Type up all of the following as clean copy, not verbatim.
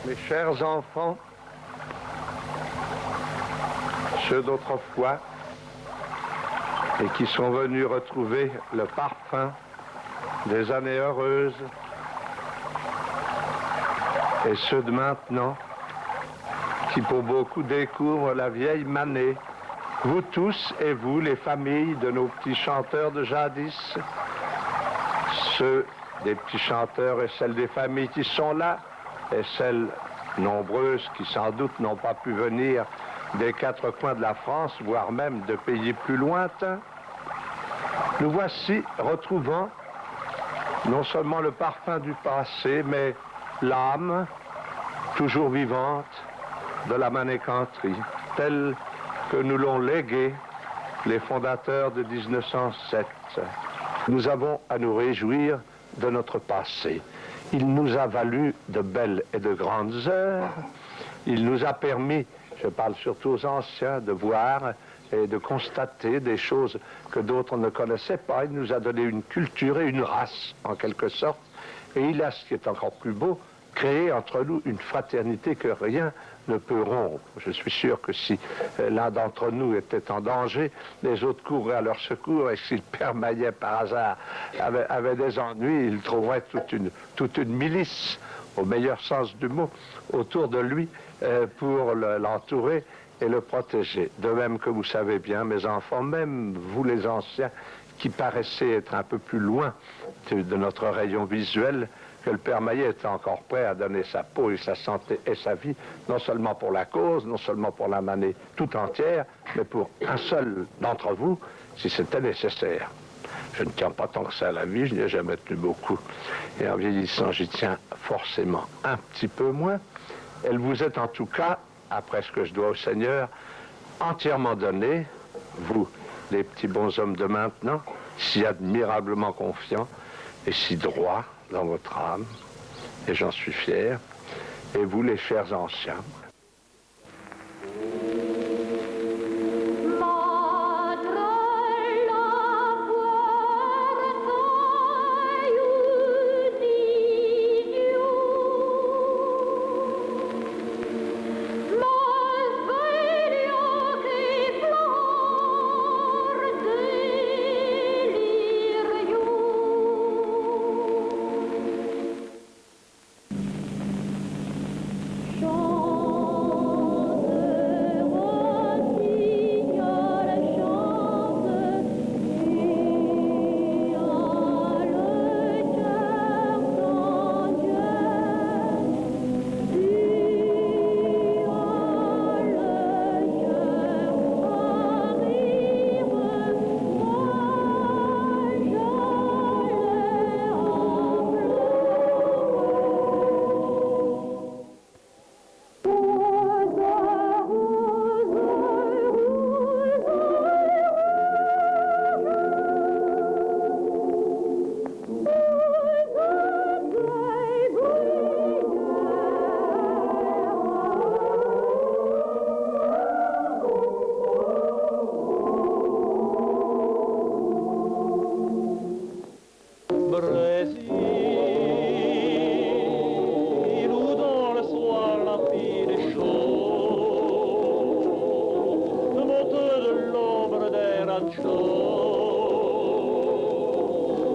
Mes chers enfants, ceux d'autrefois et qui sont venus retrouver le parfum des années heureuses, et ceux de maintenant qui pour beaucoup découvrent la vieille manée, vous tous et vous, les familles de nos petits chanteurs de jadis, ceux des petits chanteurs et celles des familles qui sont là, et celles nombreuses qui sans doute n'ont pas pu venir des quatre coins de la France, voire même de pays plus lointains, nous voici retrouvant non seulement le parfum du passé, mais l'âme toujours vivante de la manécanterie, telle que nous l'ont léguée les fondateurs de 1907. Nous avons à nous réjouir de notre passé. Il nous a valu de belles et de grandes heures. Il nous a permis, je parle surtout aux anciens, de voir et de constater des choses que d'autres ne connaissaient pas. Il nous a donné une culture et une race, en quelque sorte. Et il a, ce qui est encore plus beau, créé entre nous une fraternité que rien ne peut rompre. Je suis sûr que si l'un d'entre nous était en danger, les autres courraient à leur secours, et s'il Père Maillet, par hasard, avait des ennuis, il trouverait toute une milice, au meilleur sens du mot, autour de lui pour l'entourer et le protéger. De même que vous savez bien, mes enfants, même vous les anciens, qui paraissez être un peu plus loin de notre rayon visuel, que le Père Maillet était encore prêt à donner sa peau et sa santé et sa vie, non seulement pour la cause, non seulement pour la manée tout entière, mais pour un seul d'entre vous, si c'était nécessaire. Je ne tiens pas tant que ça à la vie, je n'y ai jamais tenu beaucoup. Et en vieillissant, j'y tiens forcément un petit peu moins. Elle vous est en tout cas, après ce que je dois au Seigneur, entièrement donnée, vous, les petits bonshommes de maintenant, si admirablement confiants et si droits dans votre âme, et j'en suis fier, et vous, les chers anciens.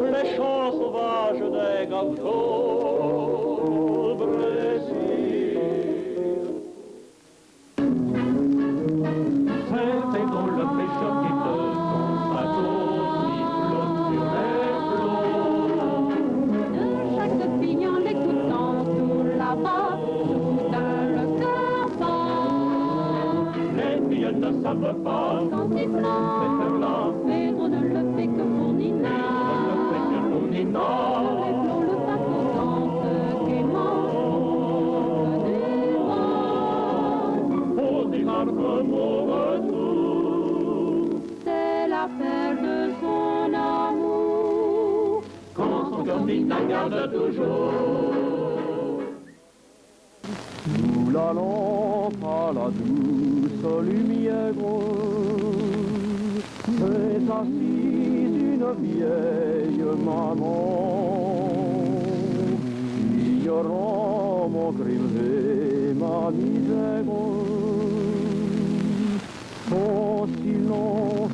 Les chants sauvages des gauchos, Brésil. C'était dans le pêcheur qui de son bateau qui flotte sur les flots. De chaque pignon l'écoutant tout là-bas, soudain le cœur bat. Les filles ne savent pas Quand il plante, Pedro ne le fait que pour Nina. Les flots le bateau tente gaiement des vents. On démarque mon retour. C'est l'appel de son amour. Quand son cœur dit la garde toujours. Nous l'allons à la douce lumière, c'est assise une vieille maman, ignorant mon crime misère. Son silence,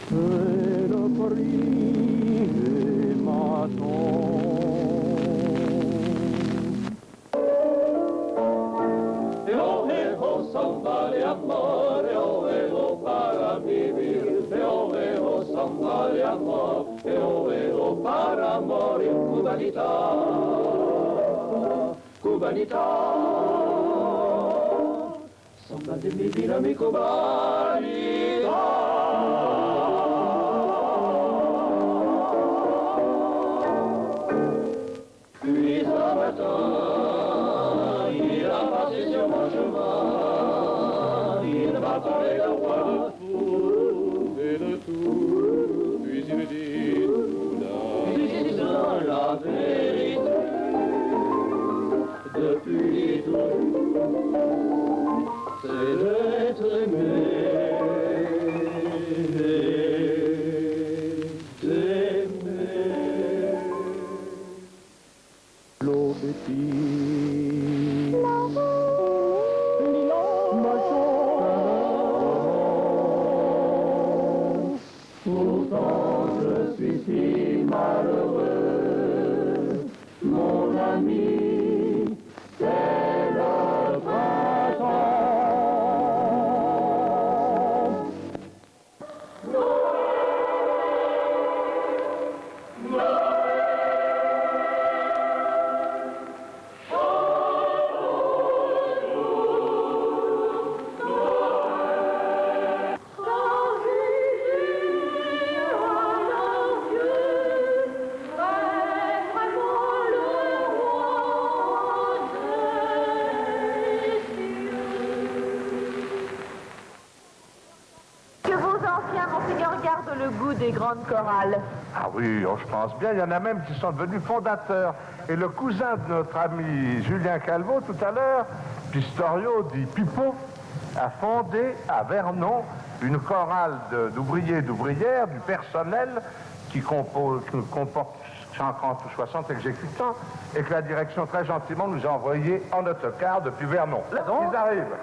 c'est le prix de ma Samba de amor, yo vengo para vivir. Yo vengo samba de amor, yo vengo para morir. Cubanita, Cubanita. Samba de mi vida, mi Cubanita. Puis un matin, il a passé sur mon chemin, il m'a parlé de roi, et de tout, puis il dit disant la vérité, depuis tout, c'est d'être aimé. Pourtant je suis si malheureux, mon ami, c'est le printemps. Garde le goût des grandes chorales. Ah oui, je pense bien. Il y en a même qui sont devenus fondateurs. Et le cousin de notre ami Julien Calvo, tout à l'heure, Pistorio dit Pipo, a fondé à Vernon une chorale d'ouvriers et d'ouvrières, du personnel, qui comporte 50 ou 60 exécutants, et que la direction très gentiment nous a envoyés en autocar depuis Vernon. Là, ils arrivent.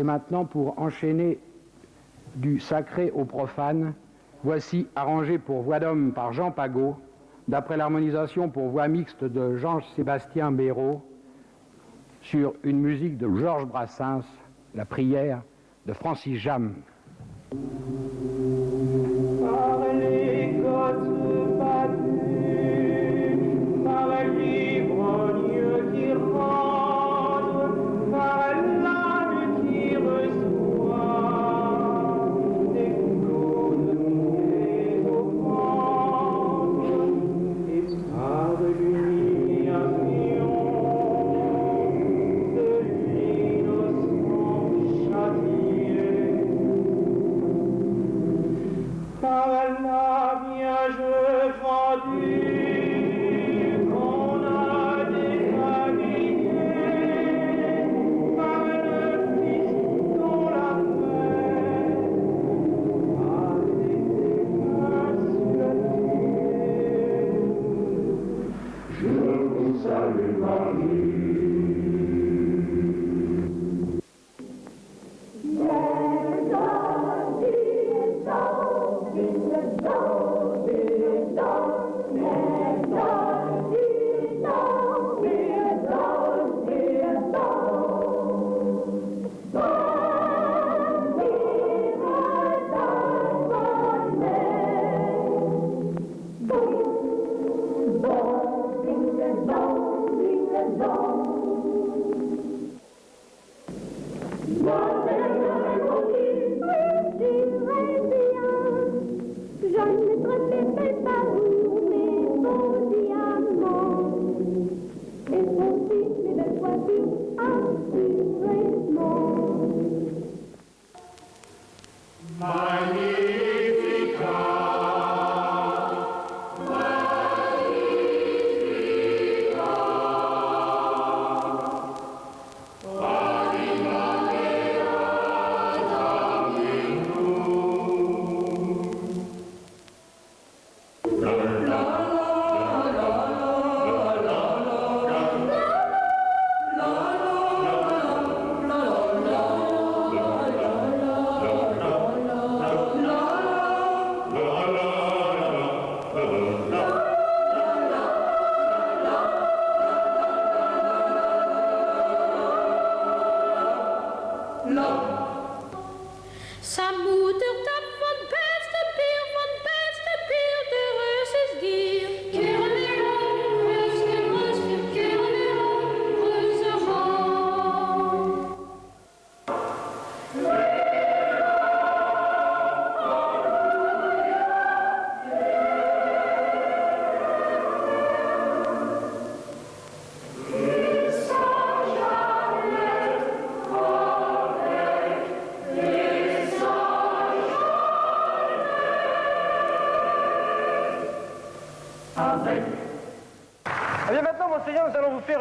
Et maintenant, pour enchaîner du sacré au profane, voici arrangé pour voix d'homme par Jean Pagot, d'après l'harmonisation pour voix mixte de Jean-Sébastien Béraud, sur une musique de Georges Brassens, La prière de Francis Jam. Par les côtes battues, par l'ivrogne qui rôde, par l'âme qui reçoit des côtes et offrandes, et par l'humiliation de l'innocent châtié. Par la Vierge vendue qu'on a défabriquée, par le Fils dont la paix a été persuadée. Je vous salue Marie.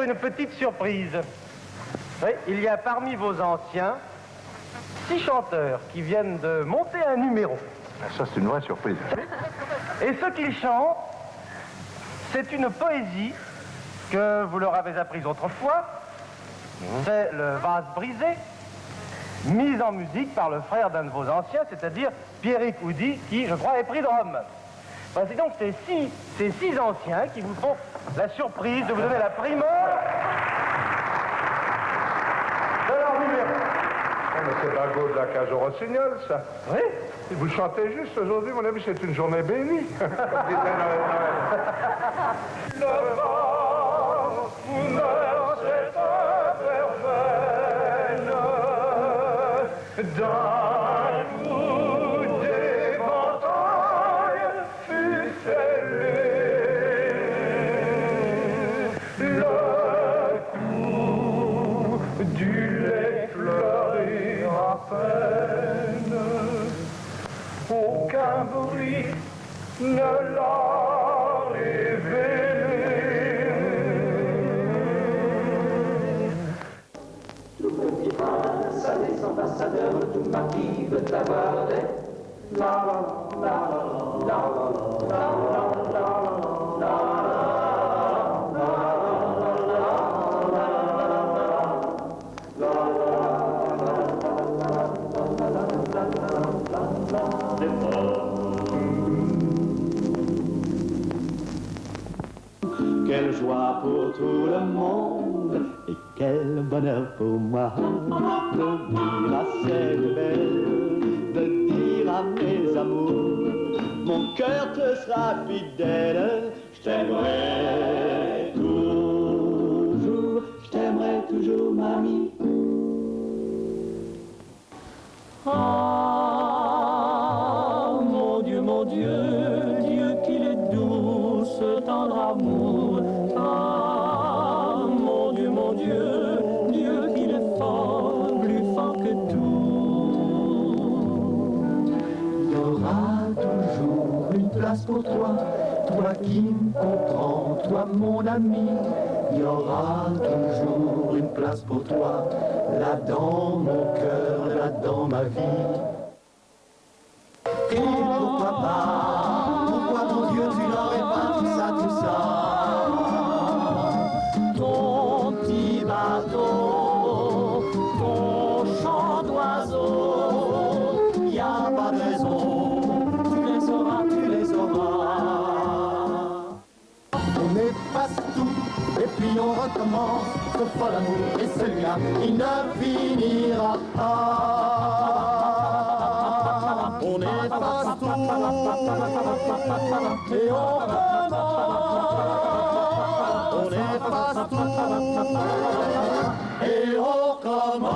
Une petite surprise. Oui, il y a parmi vos anciens 6 chanteurs qui viennent de monter un numéro. Ça, c'est une vraie surprise. Et ce qu'ils chantent, c'est une poésie que vous leur avez apprise autrefois. C'est le vase brisé, mis en musique par le frère d'un de vos anciens, c'est-à-dire Pierrick Oudy, qui, je crois, est pris de Rome. Ben, c'est donc ces six anciens qui vous font la surprise de vous donner la primeur de leur numéro. Mais c'est Bagot de la cage au rossignol, ça. Oui. Et vous chantez juste aujourd'hui, mon ami, c'est une journée bénie. Comme disait Noël. Le vent meurt cette verveine d'un coup d'éventail fut scellé. Le coup du lait fleurit à peine. Aucun bruit ne l'a révélé. Tout petit prince, à des ambassadeurs, tout marquis veut avoir des la la la la la la la quelle joie pour tout le monde et quel bonheur pour moi de dire à cette belle, de dire à mes amours, mon cœur te sera fidèle, je t'aimerai toujours, mamie. Ah, mon Dieu, Dieu qu'il est doux, ce tendre amour. Ah, mon Dieu, Dieu qu'il est fort, plus fort que tout. Il y aura toujours une place pour toi, toi qui me comprends, toi mon ami. Il y aura toujours une place pour toi, là dans mon cœur, là dans ma vie. Et pourquoi pas, pourquoi mon Dieu tu n'aurais pas tout ça, ton petit bateau, ton chant d'oiseau, y a pas de raison, tu les auras. On efface tout, et puis on recommence, ce fol amour et celui-là, il ne finira pas. On efface tout, et on recommence. On efface tout, et on recommence.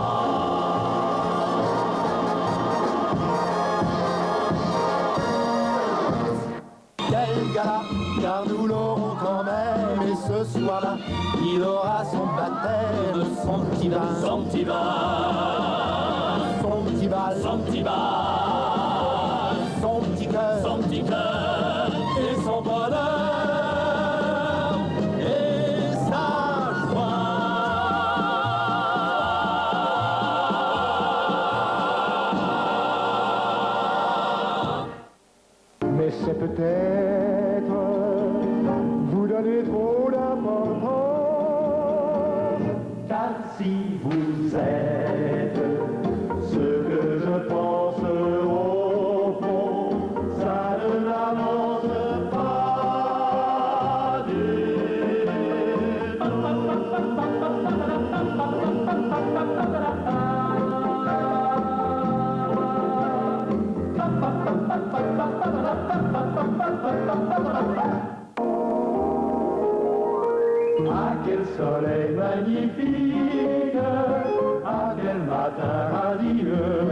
Quel gala, car nous l'aurons quand même, et ce soir-là, il aura son baptême, son petit bal, son petit bal, son petit bal, son petit bal, son petit cœur, et son bonheur, et sa joie. Mais c'est peut-être vous donner trop d'importance, car si vous êtes ce que je pense au fond, ça ne m'avance pas du Ah, quel soleil magnifique, ah, quel matin radieux,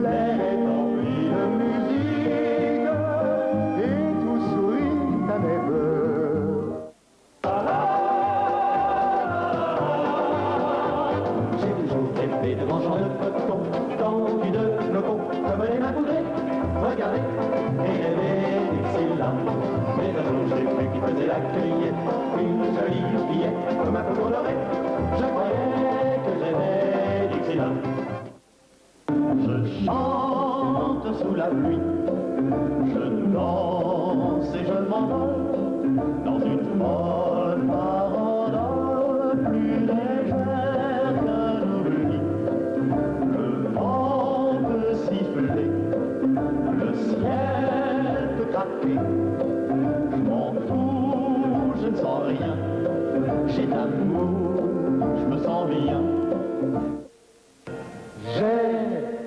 l'air est empli de musique, et tout sourit à mes voeux. J'ai toujours rêvé de mangeant de peloton, tendu de locaux, comme les mains coudées, regardez, et rêver Dixieland. Mais un jour j'ai vu qui faisait la cueillette, une jolie fillette, comme un peu colorée. Je croyais que j'aimais Dixieland. Je chante sous la pluie, je danse et je m'envole dans une folle farandole plus légère qu'un oubli. Le vent peut siffler, le ciel peut craquer. Je m'en fous, je ne sens rien. J'ai l'amour, je me sens bien. J'ai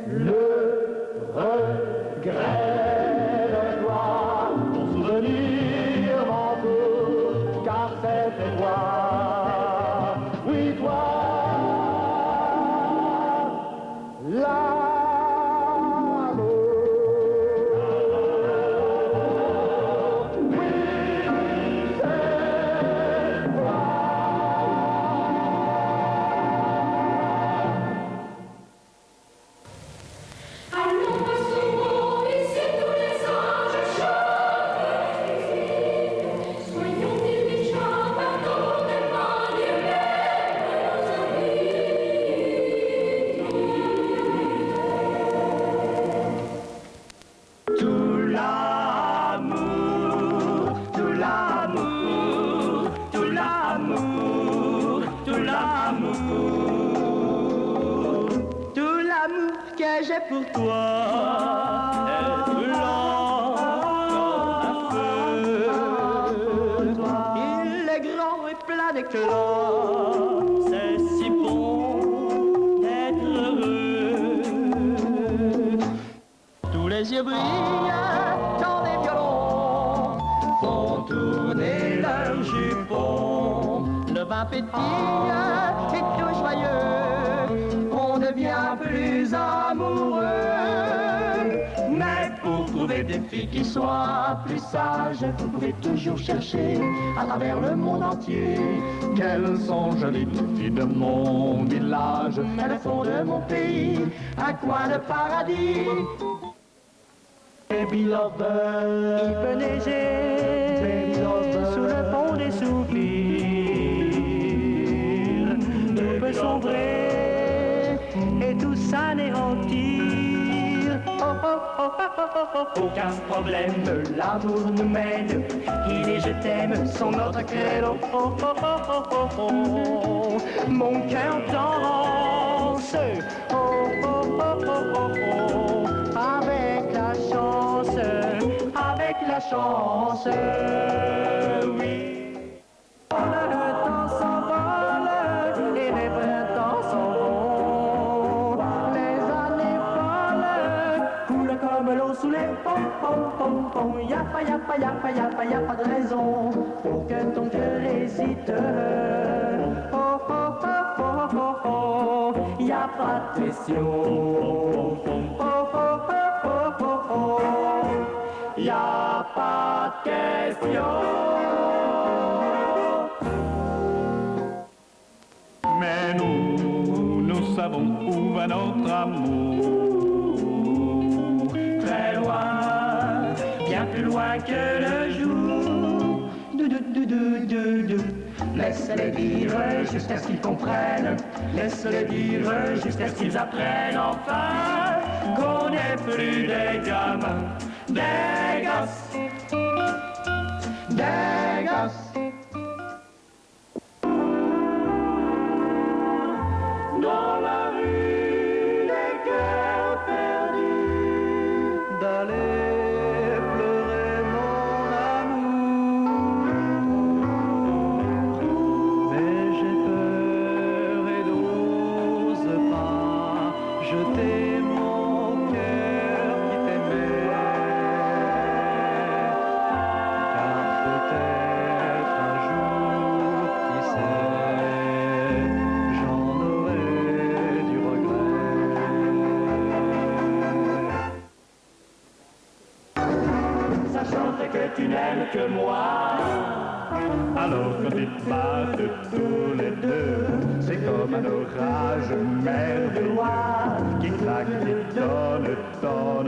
le regret de toi. Ton souvenir m'entoure, car c'était toi. Oui, toi. j'ai pour toi est blanc comme un feu. Il brillent quand les violons font tourner leurs jupons. Le vin pétille et tout joyeux, on devient plus amoureux. Mais pour trouver des filles qui soient plus sages, vous pouvez toujours chercher à travers le monde entier. Quelles sont jolies petites filles de mon village, elles font de mon pays un coin de paradis. Baby lover, il peut neiger sous le pont des soupirs. Il peut sombrer et tout s'anéantir. Aucun problème, l'amour nous mène. Il et je t'aime sont notre credo. Mon cœur danse avec la chance, oui. Le temps s'envole et les printemps s'en vont. Les années folles coulent comme l'eau sous les ponts. Y'a pas de raison pour que ton cœur hésite. Y'a pas de question. Y'a pas de question. Mais nous savons où va notre amour. Très loin, bien plus loin que le jour. Laisse-les dire jusqu'à ce qu'ils comprennent. Laisse-les dire jusqu'à ce qu'ils apprennent enfin qu'on n'est plus des gamins, des gosses, des gosses. Dans la rue des cœurs perdus, d'aller pleurer mon amour. Mais j'ai peur et n'ose pas jeter mon cœur qui t'aimait. Car peut-être un jour, qui sait, j'en aurai du regret. Sachant que tu n'aimes que moi, Alors quand ils battent tous les deux, c'est comme un orage merveilleux qui claque et donne pour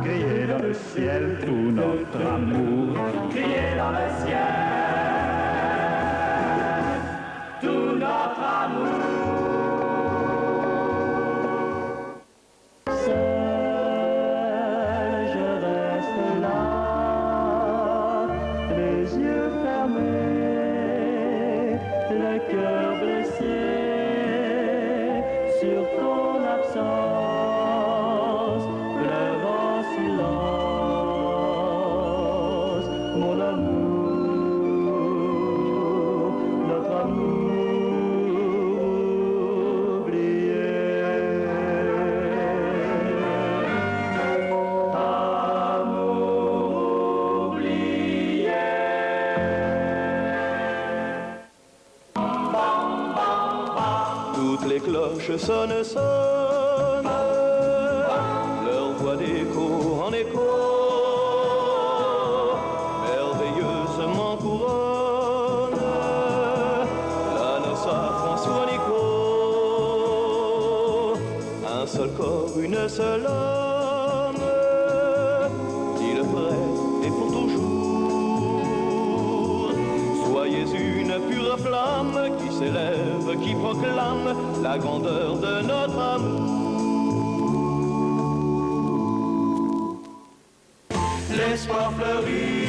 crier dans le ciel tout notre amour. crier dans le ciel tout notre amour. Seul je reste là, les yeux fermés, le cœur blessé sur ton absence, pleure en silence, mon amour, notre amour oublié. Amour oublié. Toutes les cloches sonnent, leur voix d'écho en écho, merveilleusement couronne la noce à François Nico. Un seul corps, une seule âme, dit le prêtre et pour toujours. Soyez une pure flamme qui s'élève, qui proclame la grandeur de notre amour. L'espoir fleurit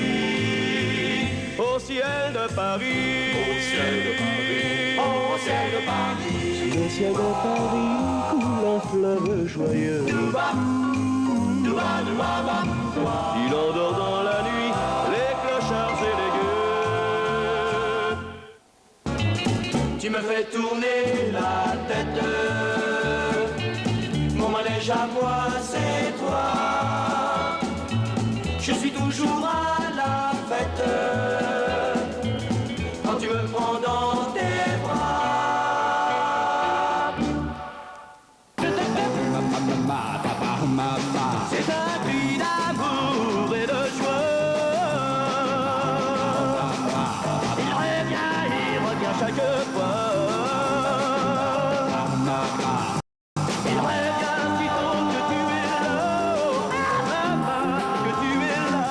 au ciel de Paris, au ciel de Paris, au ciel de Paris. Sous le ciel de Paris coule un fleuve joyeux. Il endort dans la nuit les clochards et les gueux. Tu me fais tourner la tête, mon manège à moi c'est toi. je suis toujours à la fête. Quand tu me prends dans tes bras, je t'aime. C'est un cri d'amour et de joie. Il revient chaque fois. Il revient sitôt que tu es là, que tu es là.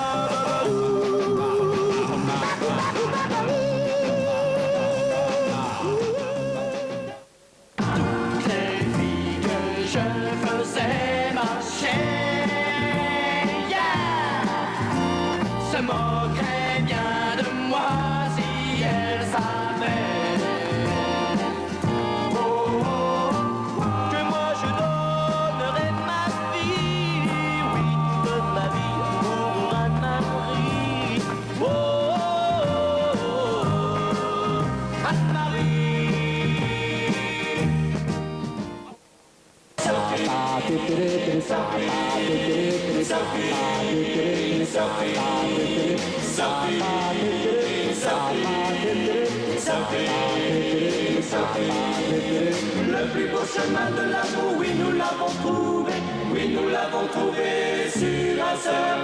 Toutes les filles que je faisais marcher, se moqueraient bien de moi si elles savaient. Que moi je donnerais ma vie, oui, toute ma vie pour un mari. Le plus beau chemin de l'amour, oui nous l'avons trouvé, oui nous l'avons trouvé sur un seul.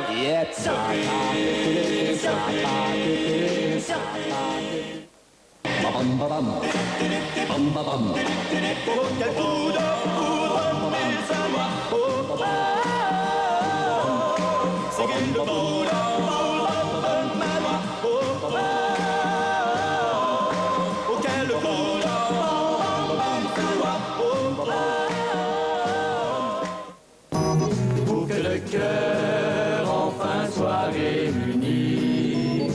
Oh, quel coup de foudre, mes amours. C'est quel coup de foudre, ma voix. Oh, quel coup de foudre. Pour que le cœur enfin soit réuni,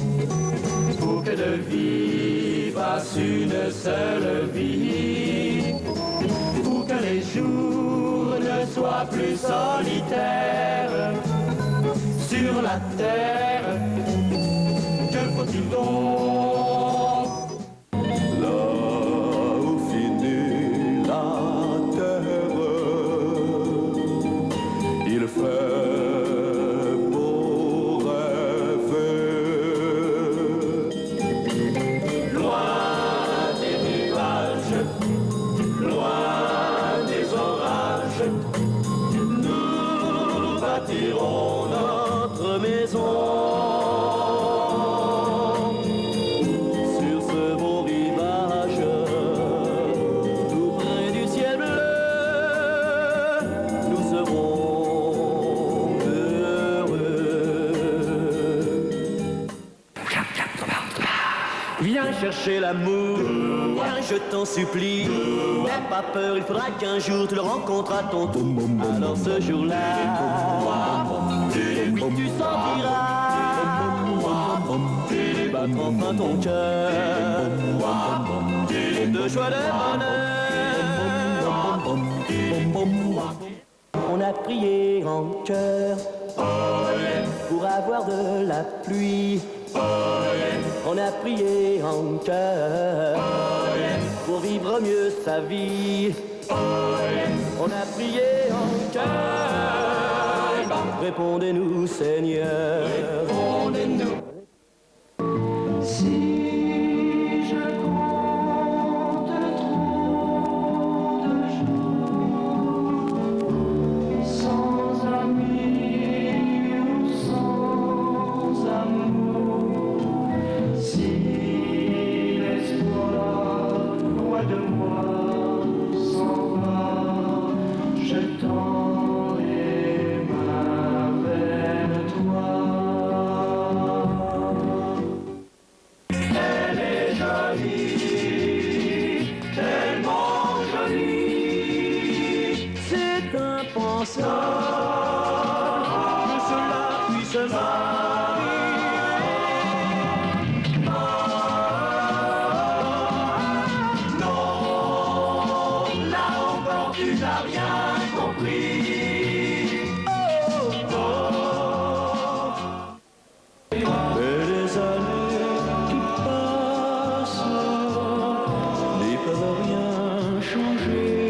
pour que de vie fasse une seule vie, pour que les jours ne soient plus solitaires sur la terre. Que faut-il donc? Là où finit la terre, il fait beau rêver. Loin des nuages, loin des orages, nous bâtirons notre maison. Sur ce beau rivage, tout près du ciel bleu, nous serons heureux. Viens chercher l'amour, viens, je t'en supplie. N'aie pas peur, il faudra qu'un jour tu le rencontres à ton tour. Alors ce jour-là, oui, tu sentiras battre enfin ton cœur de joie, de bonheur. On a prié en chœur pour avoir de la pluie. On a prié en chœur pour vivre mieux sa vie. On a prié en chœur. Répondez-nous, Seigneur. Répondez-nous. Si je compte trop de jours sans amis ou sans amour, si l'espoir loin de moi s'en va, je tendrai ma vers toi. Elle est jolie, tellement jolie, c'est impensable que cela puisse m'arriver. Non, là encore tu n'as rien compris. Et les années qui passent n'y peuvent rien changer.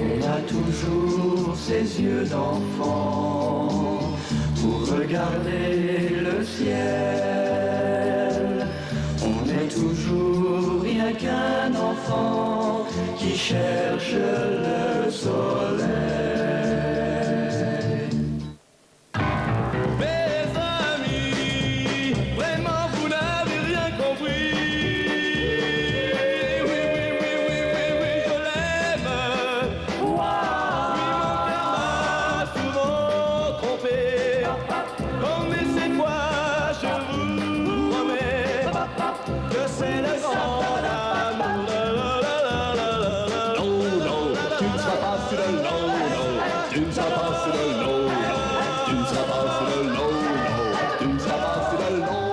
On a toujours ses yeux d'enfant, pour regarder le ciel. On est toujours rien qu'un enfant qui cherche le soleil. Mes amis, vraiment vous n'avez rien compris. Oui, je l'aime. Oui, mon cœur m'a souvent trompé. Mais cette fois, je vous promets que c'est le grand amour. Tu ne seras pas sur le low, tu ne seras pas sur le low, tu ne seras pas sur le low, tu ne seras pas sur le low.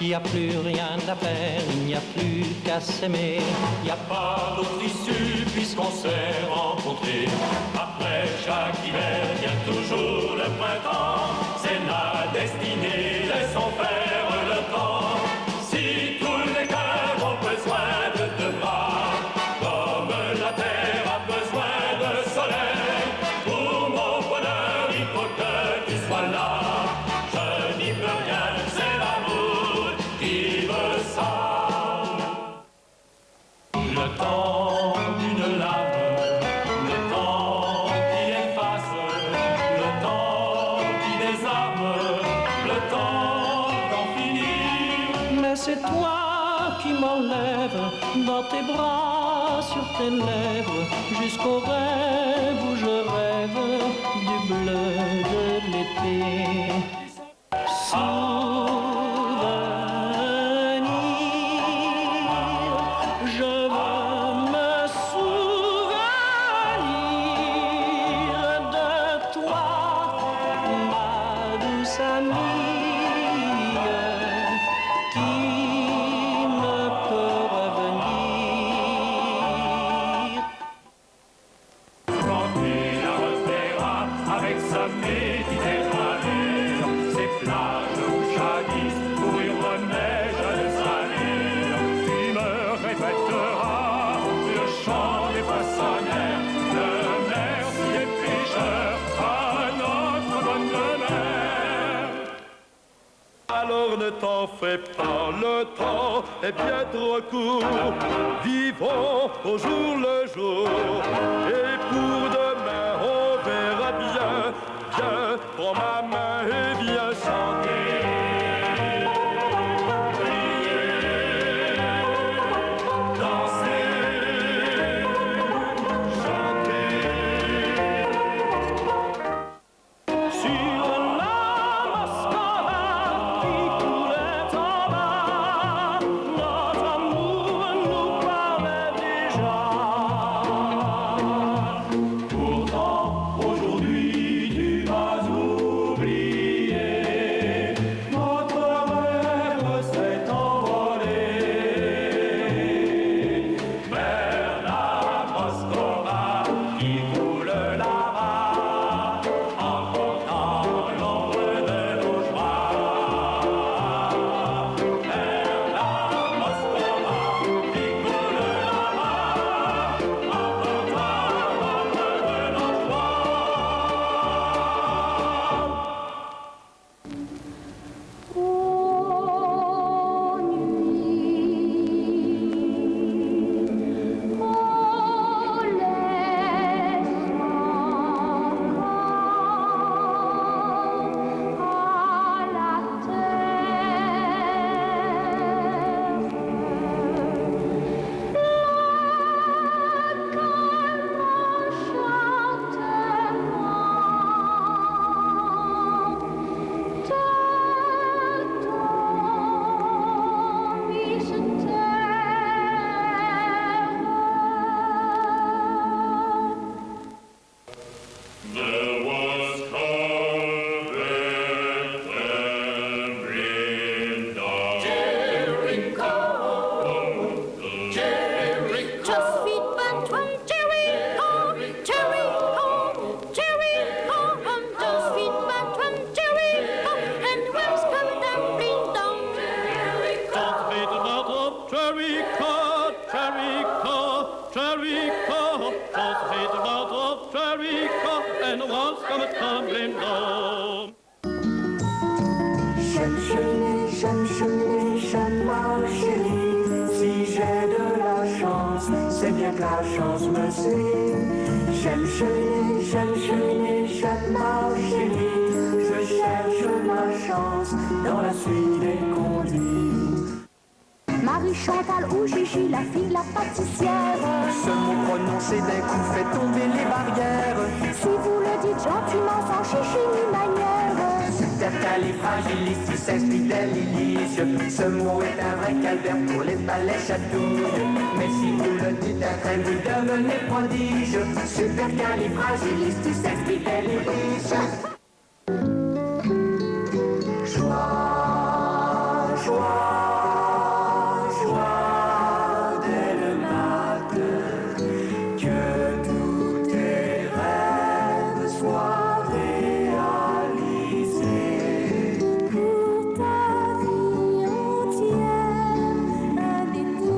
Il n'y a plus rien à faire, il n'y a plus qu'à s'aimer. Il n'y a pas d'autre issue puisqu'on s'est rencontrés. Après chaque hiver vient toujours le printemps. C'est la destinée, laissons faire le temps. Si tous les cœurs ont besoin de deux bras, comme la terre a besoin de soleil, pour mon bonheur il faut que tu sois là. Je n'y peux rien, c'est l'amour qui veut ça. Le temps d'une lame, le temps qui efface, le temps qui désarme, le temps d'en finir. Mais c'est toi qui m'enlèves dans tes bras, sur tes lèvres, jusqu'au rêve où je rêve du bleu de l'été. Je veux me souvenir de toi, ma douce amie, qui ne peut revenir. Quand il reverra avec sa Méditerranée, ces plages où jadis coururent neige de salée, tu me répéteras le chant des poissonnières, de merci des pêcheurs à notre bonne mer. Alors ne t'en fais pas, le temps est bien trop court. Vivons au jour le jour, et pour demain on verra bien. Viens, prends ma main et viens chanter. Prier, danser, chanter. Sur la Moscova qui coulait en bas, notre amour nous parlait déjà. Pourtant, aujourd'hui, tu m'as oublié. Notre rêve s'est envolé vers la Moscova qui coule là-bas, en comptant l'ombre de nos joies. Vers la Moscova qui coule là-bas, en comptant l'ombre de nos joies. Ô nuit, ô laisse encore à la There was carpet and brindle. Just feed but one Jericho, Jericho, Jericho, just feed but one Jericho, and once come down, bring down. Just feed the bottom, Jericho, Jericho, Jericho. Just feed the bottom, Jericho, and once come j'aime ma chérie. Si j'ai de la chance, c'est bien que la chance me suit. J'aime cheminer, j'aime ma chérie. Je cherche ma chance dans la suite des conduits. Marie Chantal ou Gigi, la fille de la pâtissière. Ce mot prononcé d'un coup fait tomber les barrières. Si vous le dites gentiment, sans chichi ni manière. Supercalifragilistique, fidèle. Ce mot est un vrai calvaire pour les palais chatouilles. Mais si vous le dites à train, vous devenez prodige. Supercalifragilistique, fidèle. Joie, joie, joie dès le matin, que tous tes rêves soient réalisés. Pour ta vie entière, un été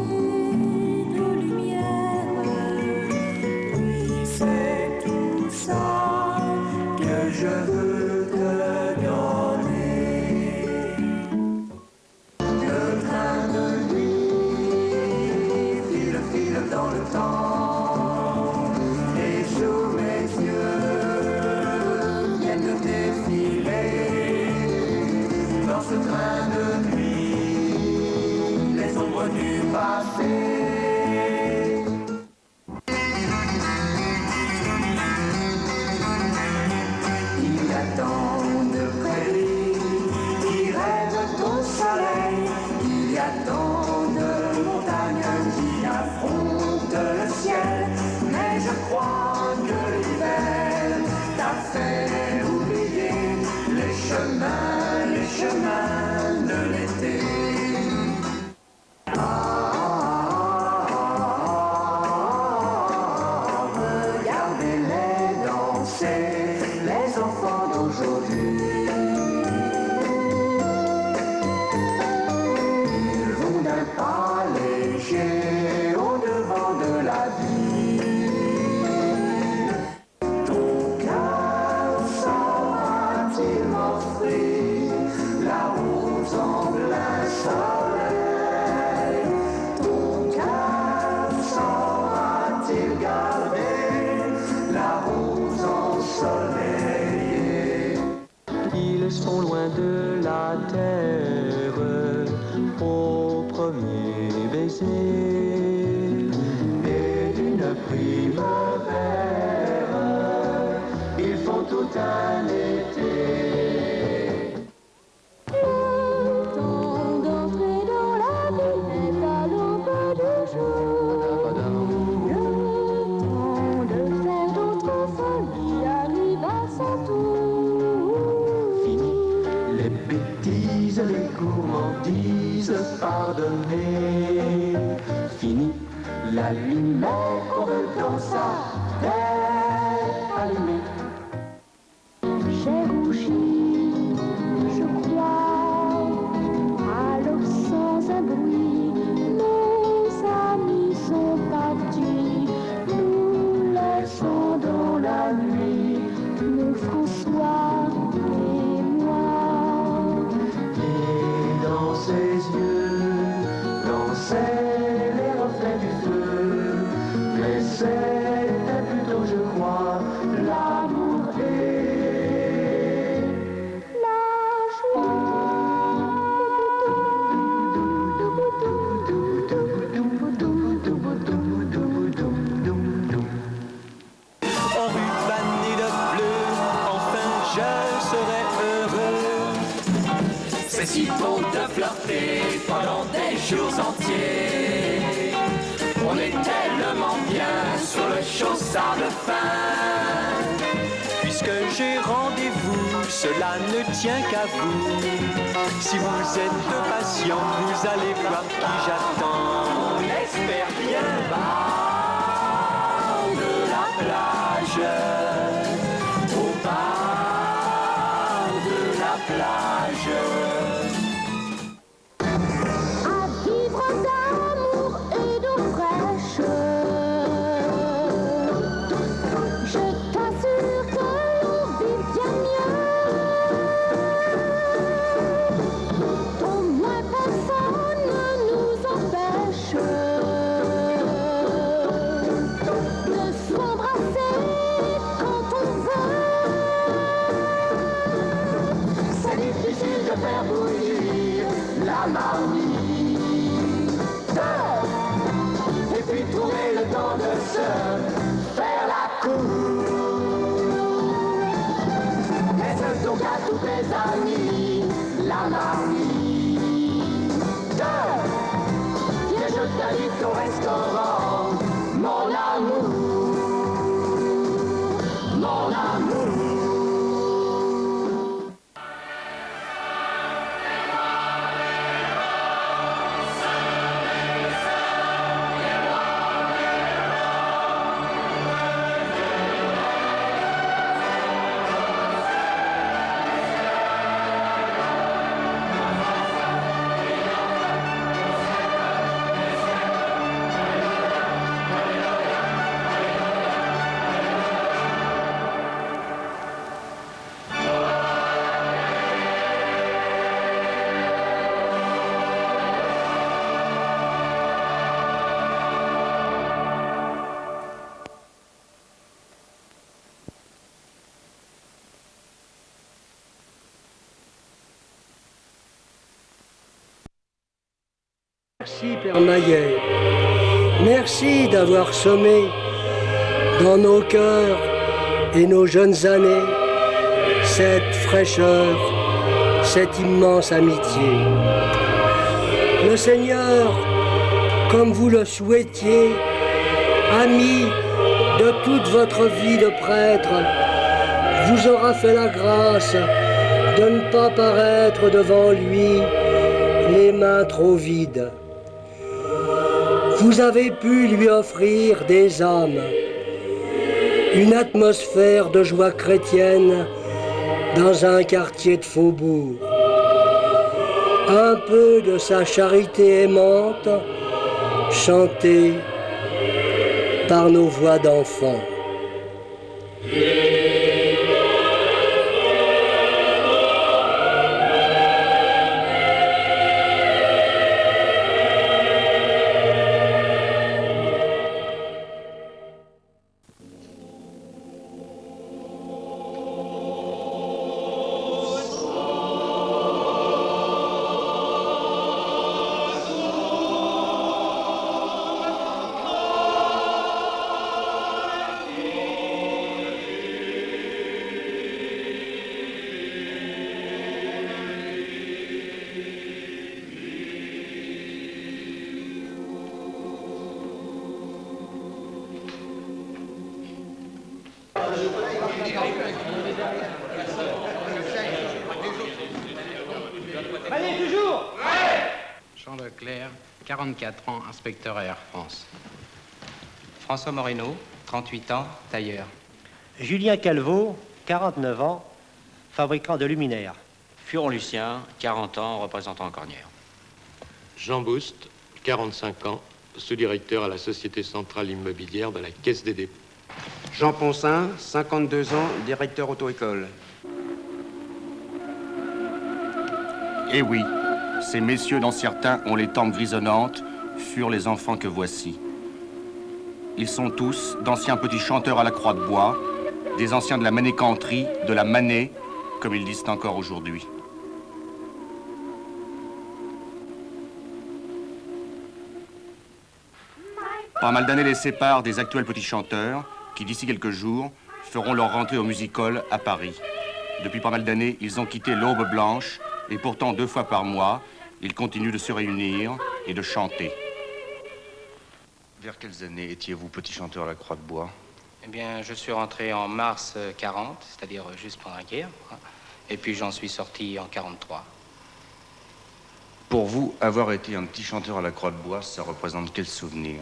de lumière. Oui, c'est tout ça que je veux te donner. Le train de nuit file dans le temps, et sous mes yeux viennent défiler. Dans ce train de nuit, les ombres du passé. Il y a tant de prairies qui rêvent au soleil. Il y a tant de montagnes qui affrontent le ciel. Mais je crois que l'hiver t'a fait oublier les chemins de l'été. Regardez-les danser, les enfants d'aujourd'hui. Ils vont d'un pas léger au-devant de la vie. Ton cœur saura-t-il m'offrir la rose en plein soleil? Ton cœur saura-t-il garder la rose ensoleillée? Ils sont loin de la terre au premier baiser Et d'une primavera, ils font tout un été. Le temps d'entrer dans la vie n'est à l'aube du jour. Le temps de faire d'autres folies arrive à son tour. Fini les bêtises, les gourmandises, pardonnez. Fini la lumière qu'on veut dans sa tête allumée. J'ai rougi, je crois, alors sans un bruit, mes amis sont partis, nous laissons dans la nuit, mon François et moi. Et dans ses yeux dansaient les reflets du feu. Mais c'était plutôt, je crois, l'amour et La en ruban et de bleu, enfin je serai heureux. c'est si beau de flirter pendant des jours entiers. On est tellement bien sur le chaussard de fin. Puisque j'ai rendez-vous, cela ne tient qu'à vous. Si vous êtes patient, vous allez voir qui j'attends. On espère bien bas de la plage, au bas de la plage. à vivre d'amour et d'eau fraîche. Je t'assure que l'on vit bien mieux. se faire la cour. Laisse donc à tous tes amis la marmite. Viens, je t'invite au restaurant, mon amour, mon amour. Merci Père Maillet, merci d'avoir semé dans nos cœurs et nos jeunes années cette fraîcheur, cette immense amitié. Le Seigneur, comme vous le souhaitiez, ami de toute votre vie de prêtre, vous aura fait la grâce de ne pas paraître devant lui les mains trop vides. Vous avez pu lui offrir des âmes, une atmosphère de joie chrétienne dans un quartier de faubourg, un peu de sa charité aimante chantée par nos voix d'enfants. Allez, toujours. Jean Leclerc, 44 ans, inspecteur à Air France. François Moreno, 38 ans, tailleur. Julien Calvo, 49 ans, fabricant de luminaires. Furon Lucien, 40 ans, représentant en cornière. Jean Boust, 45 ans, sous-directeur à la Société Centrale Immobilière de la Caisse des Dépôts. Jean Poncin, 52 ans, directeur auto-école. Eh oui, ces messieurs dont certains ont les tempes grisonnantes furent les enfants que voici. Ils sont tous d'anciens petits chanteurs à la croix de bois, des anciens de la manécanterie, de la manée, comme ils disent encore aujourd'hui. Pas mal d'années les séparent des actuels petits chanteurs qui, d'ici quelques jours, feront leur rentrée au music-hall à Paris. Depuis pas mal d'années, ils ont quitté l'Aube Blanche et pourtant 2 fois par mois, ils continuent de se réunir et de chanter. Vers quelles années étiez-vous petit chanteur à la Croix de Bois? Eh bien, je suis rentré en mars 40, c'est-à-dire juste pendant la guerre. Et puis j'en suis sorti en 43. Pour vous, avoir été un petit chanteur à la Croix de Bois, ça représente quel souvenir?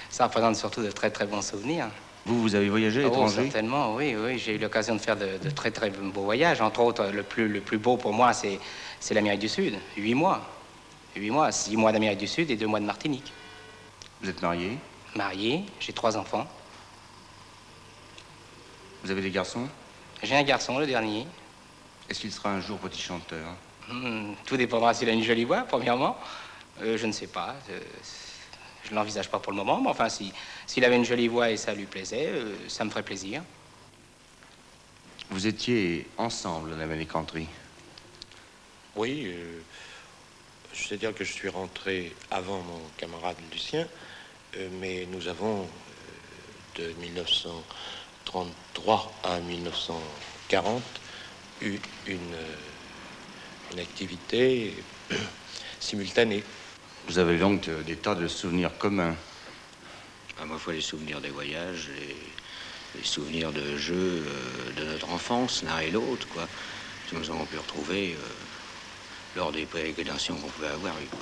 Ça représente surtout de très très bons souvenirs. Vous avez voyagé à l'étranger? Certainement, oui. J'ai eu l'occasion de faire de très très beaux voyages. Entre autres, le plus beau pour moi, c'est l'Amérique du Sud. 8 mois. 8 mois, 6 mois d'Amérique du Sud et 2 mois de Martinique. Vous êtes marié? Marié, j'ai 3 enfants. Vous avez des garçons? J'ai un garçon, le dernier. Est-ce qu'il sera un jour petit chanteur? Tout dépendra s'il a une jolie voix, premièrement. Je ne sais pas. Je ne l'envisage pas pour le moment, mais enfin, s'il avait une jolie voix et ça lui plaisait, ça me ferait plaisir. Vous étiez ensemble à la manécanterie? Oui, c'est-à-dire que je suis rentré avant mon camarade Lucien, mais nous avons de 1933 à 1940 eu une activité simultanée. Vous avez donc des tas de souvenirs communs. À ma fois les souvenirs des voyages, les souvenirs de jeux de notre enfance, l'un et l'autre, quoi. Que nous avons pu retrouver lors des pérégrinations qu'on pouvait avoir eu, quoi.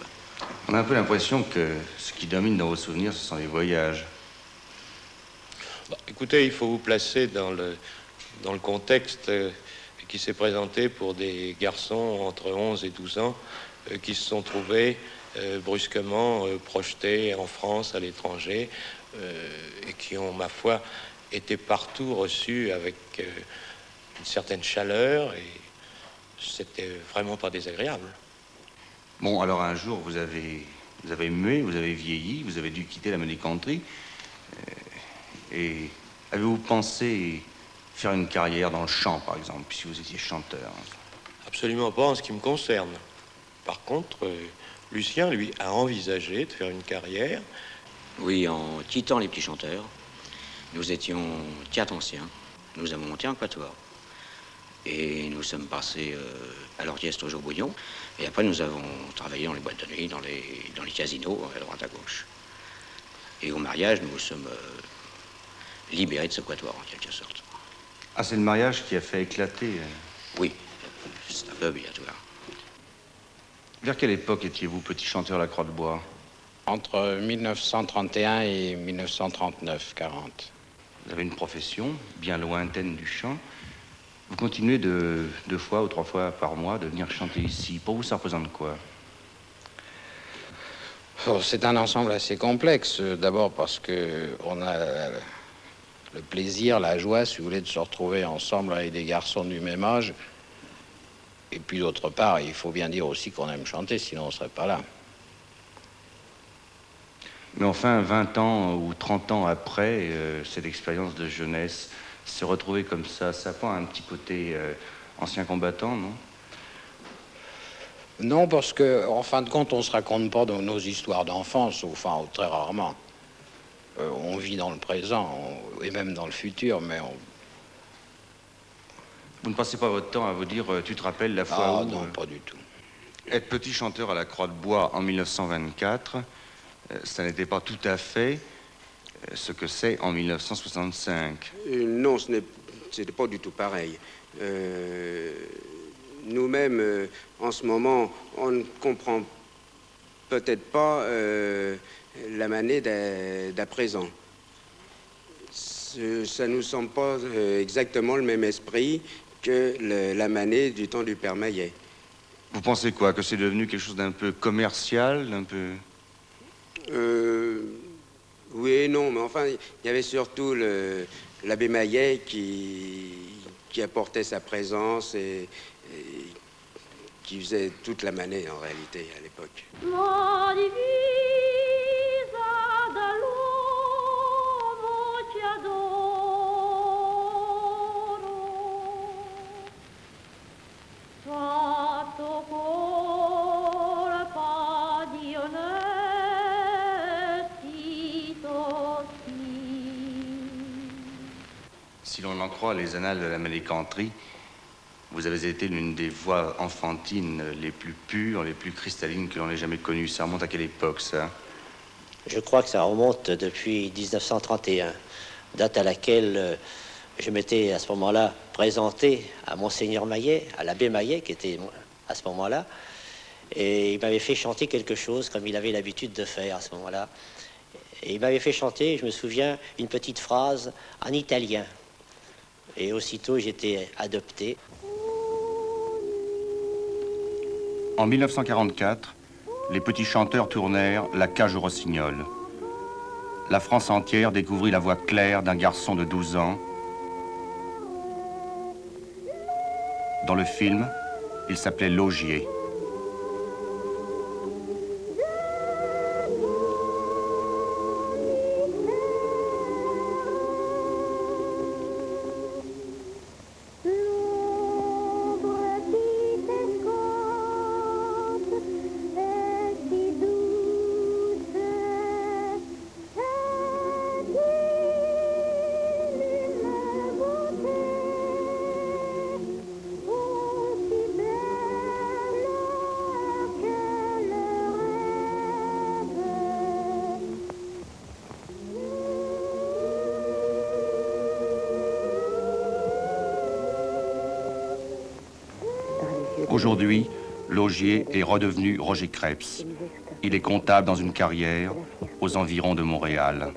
On a un peu l'impression que ce qui domine dans vos souvenirs, ce sont les voyages. Bon, écoutez, il faut vous placer dans le contexte qui s'est présenté pour des garçons entre 11 et 12 ans qui se sont trouvés brusquement projetés en France, à l'étranger, et qui ont, ma foi, été partout reçus avec une certaine chaleur, et c'était vraiment pas désagréable. Bon, alors un jour, vous avez mué, vous avez vieilli, vous avez dû quitter la médicanterie. Et avez-vous pensé faire une carrière dans le chant, par exemple, si vous étiez chanteur? Absolument pas en ce qui me concerne. Par contre, Lucien, lui, a envisagé de faire une carrière. Oui, en quittant les petits chanteurs, nous étions 4 anciens. Nous avons monté un quatuor. Et nous sommes passés à l'orchestre Joe Bouillon. Et après, nous avons travaillé dans les boîtes de nuit, dans les casinos, à droite à gauche. Et au mariage, nous nous sommes libérés de ce quatuor, en quelque sorte. Ah, c'est le mariage qui a fait éclater... Oui, c'est un peu obligatoire. Vers quelle époque étiez-vous petit chanteur à la Croix-de-Bois? Entre 1931 et 1939-40. Vous avez une profession bien lointaine du chant. Vous continuez 2 fois ou 3 fois par mois de venir chanter ici. Pour vous, ça représente quoi? Oh, c'est un ensemble assez complexe. D'abord parce qu'on a le plaisir, la joie, si vous voulez, de se retrouver ensemble avec des garçons du même âge. Et puis d'autre part, il faut bien dire aussi qu'on aime chanter, sinon on ne serait pas là. Mais enfin, 20 ans ou 30 ans après cette expérience de jeunesse, se retrouver comme ça prend un petit côté ancien combattant, non? Non, parce qu'en fin de compte, on ne se raconte pas dans nos histoires d'enfance, enfin, très rarement. On vit dans le présent, et même dans le futur, mais Vous ne passez pas votre temps à vous dire, tu te rappelles la fois où... Ah non, pas du tout. Être petit chanteur à la Croix-de-Bois en 1924, ça n'était pas tout à fait ce que c'est en 1965. Non, c'était pas du tout pareil. Nous-mêmes, en ce moment, on ne comprend peut-être pas la manée d'à présent. Ça nous semble pas exactement le même esprit que la manée du temps du Père Maillet. Vous pensez quoi? Que c'est devenu quelque chose d'un peu commercial, d'un peu... Oui et non, mais enfin, il y avait surtout l'abbé Maillet qui apportait sa présence et qui faisait toute la manée, en réalité, à l'époque. Si l'on en croit les annales de la médicanterie, vous avez été l'une des voix enfantines les plus pures, les plus cristallines que l'on ait jamais connues. Ça remonte à quelle époque, ça? Je crois que ça remonte depuis 1931, date à laquelle je m'étais à ce moment-là présenté à Monseigneur Maillet, à l'abbé Maillet, qui était à ce moment-là, et il m'avait fait chanter quelque chose comme il avait l'habitude de faire à ce moment-là. Et il m'avait fait chanter, je me souviens, une petite phrase en italien. Et aussitôt, j'étais adopté. En 1944, les petits chanteurs tournèrent La Cage aux Rossignols. La France entière découvrit la voix claire d'un garçon de 12 ans. Dans le film, il s'appelait Laugier. Aujourd'hui, Laugier est redevenu Roger Krebs. Il est comptable dans une carrière aux environs de Montréal.